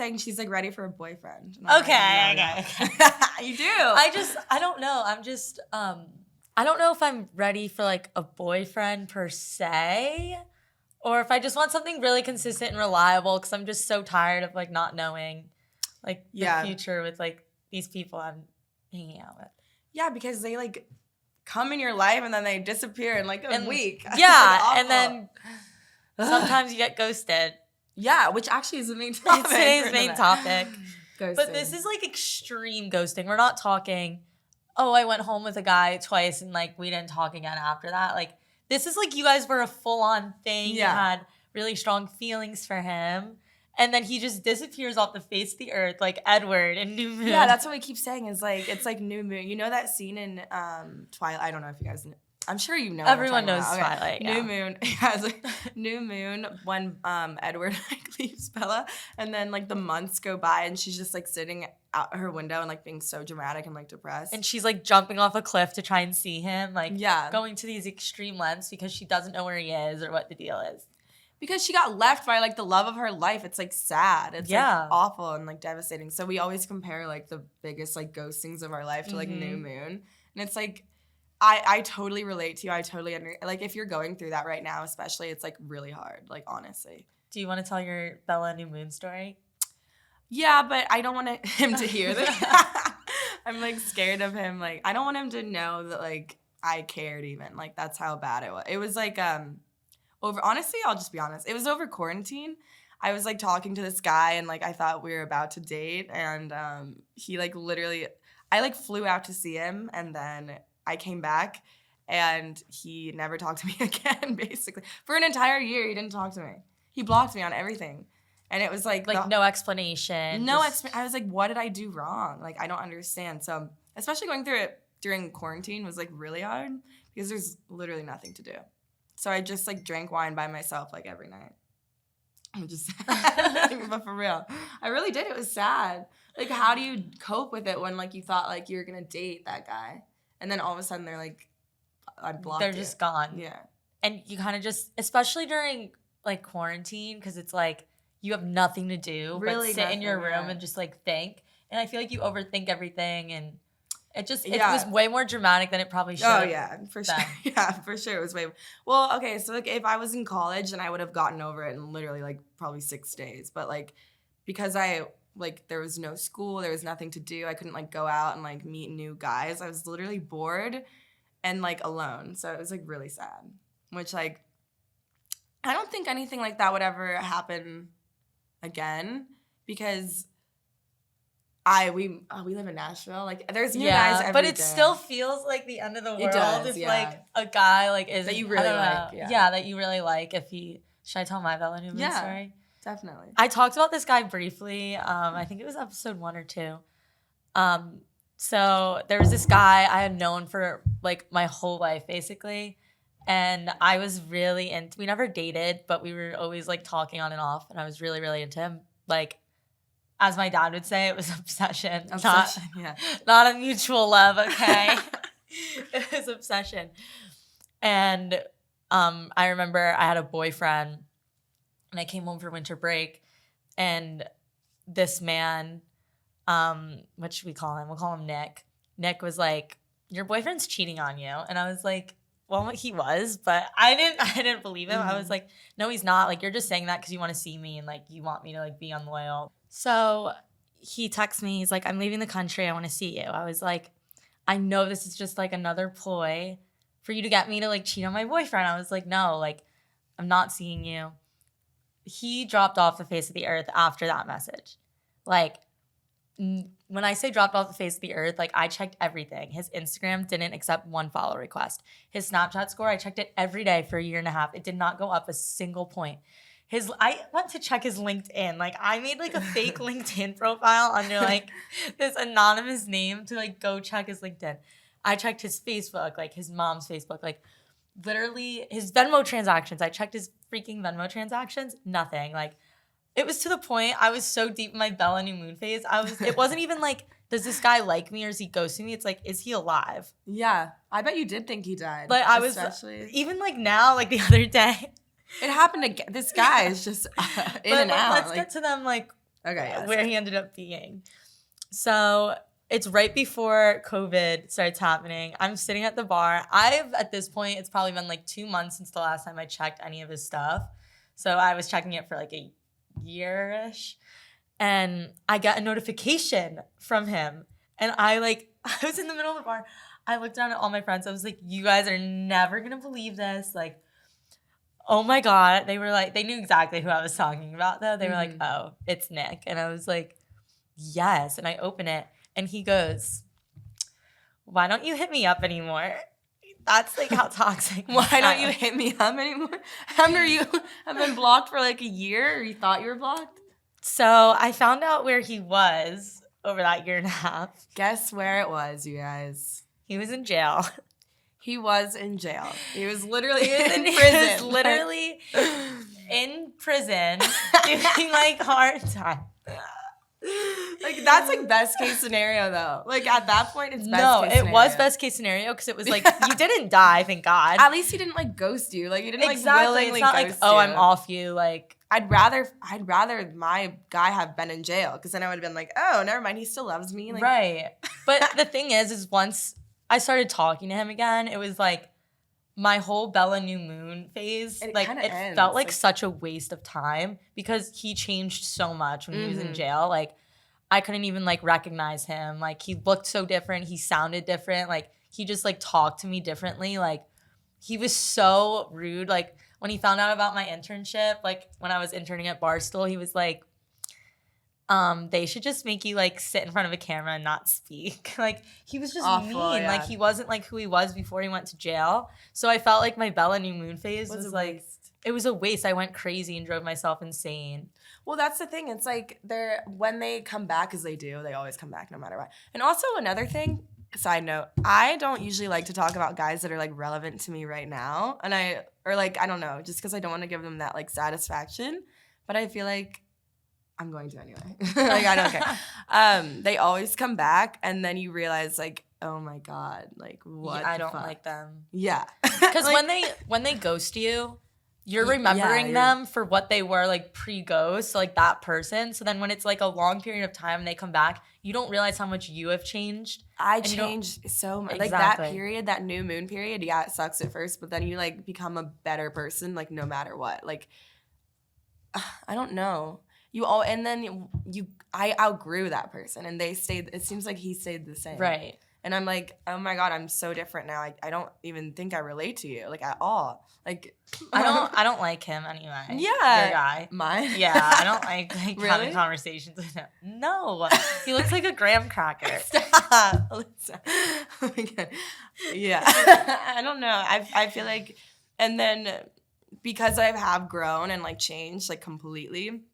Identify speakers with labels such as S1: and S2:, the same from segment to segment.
S1: saying she's like ready for a boyfriend.
S2: Okay.
S1: You do.
S2: I don't know. I'm just, I don't know if I'm ready for like a boyfriend per se, or if I just want something really consistent and reliable, because I'm just so tired of like not knowing like the future with like these people I'm hanging out with.
S1: Yeah, because they like come in your life and then they disappear in like a week.
S2: Yeah, like and then sometimes you get ghosted.
S1: Yeah, which actually is the main topic.
S2: It's today's main topic.
S1: Ghosting.
S2: But this is like extreme ghosting. We're not talking, oh, I went home with a guy twice and like we didn't talk again after that. Like this is like you guys were a full-on thing. Yeah. You had really strong feelings for him. And then he just disappears off the face of the earth like Edward in New Moon.
S1: Yeah, that's what we keep saying is like, it's like New Moon. You know that scene in Twilight? I don't know if you guys know. I'm sure you know.
S2: Everyone knows Twilight.
S1: Okay. New Moon has like, New Moon when Edward like leaves Bella, and then like the months go by, and she's just like sitting out her window and like being so dramatic and like depressed.
S2: And she's like jumping off a cliff to try and see him, like going to these extreme lengths because she doesn't know where he is or what the deal is.
S1: Because she got left by like the love of her life. It's like sad. It's like awful and like devastating. So we always compare like the biggest like ghostings of our life to like New Moon, and it's like. I totally relate to you. I totally like if you're going through that right now, especially, it's like really hard, like honestly.
S2: Do you want to tell your Bella New Moon story?
S1: Yeah, but I don't want him to hear this. I'm like scared of him. Like I don't want him to know that like I cared even. Like that's how bad it was. It was like honestly, I'll just be honest. It was over quarantine. I was like talking to this guy and like I thought we were about to date, and he like literally I like flew out to see him, and then I came back, and he never talked to me again, basically. For an entire year, he didn't talk to me. He blocked me on everything. And it was like...
S2: no explanation.
S1: I was like, what did I do wrong? Like, I don't understand. So, especially going through it during quarantine was, like, really hard because there's literally nothing to do. So I just, like, drank wine by myself, like, every night. I'm just sad. But for real. I really did. It was sad. Like, how do you cope with it when, like, you thought, like, you were going to date that guy? And then all of a sudden they're like, I blocked
S2: They're just gone.
S1: Yeah.
S2: And you kind of just, especially during like quarantine, because it's like you have nothing to do really but sit in your room and just like think. And I feel like you overthink everything, and it was way more dramatic than it probably should. Oh yeah, for sure.
S1: Yeah, for sure. It was way. Well, okay, so like if I was in college, then I would have gotten over it in literally like probably 6 days. But like because like there was no school, there was nothing to do. I couldn't like go out and like meet new guys. I was literally bored and like alone. So it was like really sad. Which like I don't think anything like that would ever happen again because we live in Nashville. Like there's new guys every
S2: but it
S1: day.
S2: Still feels like the end of the world.
S1: It does,
S2: if like a guy like is
S1: that you really like.
S2: That you really like. If he should I tell my Bella New Moon story?
S1: Definitely.
S2: I talked about this guy briefly. I think it was episode 1 or 2. So there was this guy I had known for like my whole life, basically. And I was really into, we never dated, but we were always like talking on and off. And I was really, really into him. Like, as my dad would say, it was obsession. Not a mutual love, okay? It was obsession. And I remember I had a boyfriend. And I came home for winter break, and this man, what should we call him? We'll call him Nick. Nick was like, "Your boyfriend's cheating on you," and I was like, "Well, he was," but I didn't believe him. I was like, "No, he's not. Like, you're just saying that because you want to see me and like you want me to like be unloyal." So he texts me. He's like, "I'm leaving the country. I want to see you." I was like, "I know this is just like another ploy for you to get me to like cheat on my boyfriend." I was like, "No, like, I'm not seeing you." He dropped off the face of the earth after that message. Like, when I say dropped off the face of the earth, like I checked everything. His Instagram didn't accept 1 follow request. His Snapchat score, I checked it every day for a year and a half. It did not go up a single point. I went to check his LinkedIn. Like I made like a fake LinkedIn profile under like this anonymous name to like go check his LinkedIn. I checked his Facebook, like his mom's Facebook, like literally his Venmo transactions. I checked his freaking Venmo transactions. Nothing. Like it was to the point I was so deep in my Bella New Moon phase. It wasn't even like, does this guy like me or is he ghosting me? It's like, is he alive?
S1: Yeah. I bet you did think he died.
S2: Like I was, even like now, like the other day.
S1: It happened again. This guy is just in and out.
S2: Let's get to them like
S1: Okay, yeah.
S2: Where he ended up being. So it's right before COVID starts happening. I'm sitting at the bar. At this point, it's probably been like 2 months since the last time I checked any of his stuff. So I was checking it for like a year-ish. And I got a notification from him. And I was in the middle of the bar. I looked down at all my friends. I was like, you guys are never going to believe this. Like, oh my God. They were like, they knew exactly who I was talking about though. They were like, oh, it's Nick. And I was like, yes. And I open it and he goes, why don't you hit me up anymore? That's like how toxic.
S1: Why don't you hit me up anymore? After you have been blocked for like a year, or you thought you were blocked?
S2: So I found out where he was over that year and a half.
S1: Guess where it was, you guys?
S2: He was in jail.
S1: He was in jail. He was literally in prison.
S2: He was literally in prison doing like hard time.
S1: Like that's like best case scenario though. Like at that point, it's best case scenario.
S2: No, it was best case scenario because it was like you didn't die, thank God.
S1: At least he didn't like ghost you. Like he didn't like willingly
S2: It's not
S1: ghost
S2: like, oh,
S1: you.
S2: I'm off you. Like
S1: I'd rather my guy have been in jail because then I would have been like, oh, never mind, he still loves me. Like,
S2: right. But the thing is once I started talking to him again, it was like my whole Bella New Moon phase. It felt like such a waste of time because he changed so much when he was in jail. Like I couldn't even like recognize him. Like he looked so different. He sounded different. Like he just like talked to me differently. Like he was so rude. Like when he found out about my internship, like when I was interning at Barstool, he was like, they should just make you like sit in front of a camera and not speak. Like he was just
S1: awful,
S2: mean.
S1: yeah.
S2: Like he wasn't like who he was before he went to jail. So I felt like my Bella New Moon phase was like, it was a waste. I went crazy and drove myself insane.
S1: Well, that's the thing. It's like when they come back, as they do, they always come back no matter what. And also another thing, side note, I don't usually like to talk about guys that are like relevant to me right now. And I don't know, just because I don't want to give them that like satisfaction. But I feel like I'm going to anyway. Like I don't care. They always come back and then you realize like, oh my God, like what?
S2: I don't like them.
S1: Yeah.
S2: Because
S1: like,
S2: when they ghost you, you're remembering them for what they were like pre-ghost, like that person. So then when it's like a long period of time and they come back, you don't realize how much you have changed.
S1: I changed so much.
S2: Exactly.
S1: Like that period, that new moon period, yeah, it sucks at first, but then you like become a better person, like no matter what. Like, I don't know. I outgrew that person and it seems like he stayed the same.
S2: Right.
S1: And I'm like, oh my God, I'm so different now. I don't even think I relate to you, like at all. Like
S2: I don't like him anyway.
S1: Yeah.
S2: Your guy.
S1: Mine?
S2: Yeah, I don't like
S1: Really?
S2: having conversations with him. No. He looks like a graham cracker.
S1: Stop. Alyssa. Oh my God. Yeah. I don't know. I feel like, and then because I have grown and like changed like completely,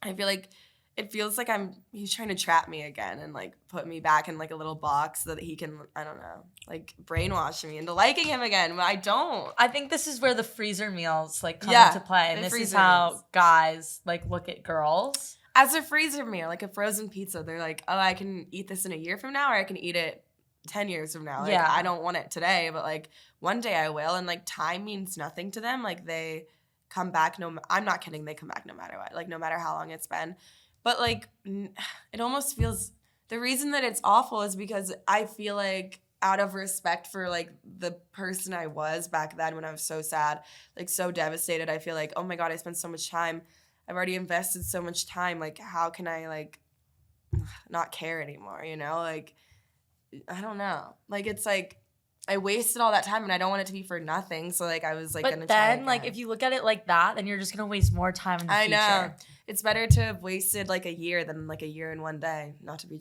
S1: I feel like it feels like he's trying to trap me again and like put me back in like a little box so that he can, I don't know, like brainwash me into liking him again. But I don't.
S2: I think this is where the freezer meals like come into play. And this is how guys like look at girls.
S1: As a freezer meal, like a frozen pizza, they're like, oh, I can eat this in a year from now or I can eat it 10 years from now. Like,
S2: yeah.
S1: I don't want it today, but like one day I will. And like time means nothing to them. Like they come back. I'm not kidding. They come back no matter what. Like no matter how long it's been. But, like, it almost feels – the reason that it's awful is because I feel like out of respect for, like, the person I was back then when I was so sad, like, so devastated, I feel like, oh, my God, I spent so much time. I've already invested so much time. Like, how can I, like, not care anymore, you know? Like, I don't know. Like, it's like I wasted all that time and I don't want it to be for nothing. So, like, I was, like, going to try again.
S2: But then, like, if you look at it like that, then you're just going to waste more time in the future.
S1: I know. It's better to have wasted like a year than like a year in one day, not to be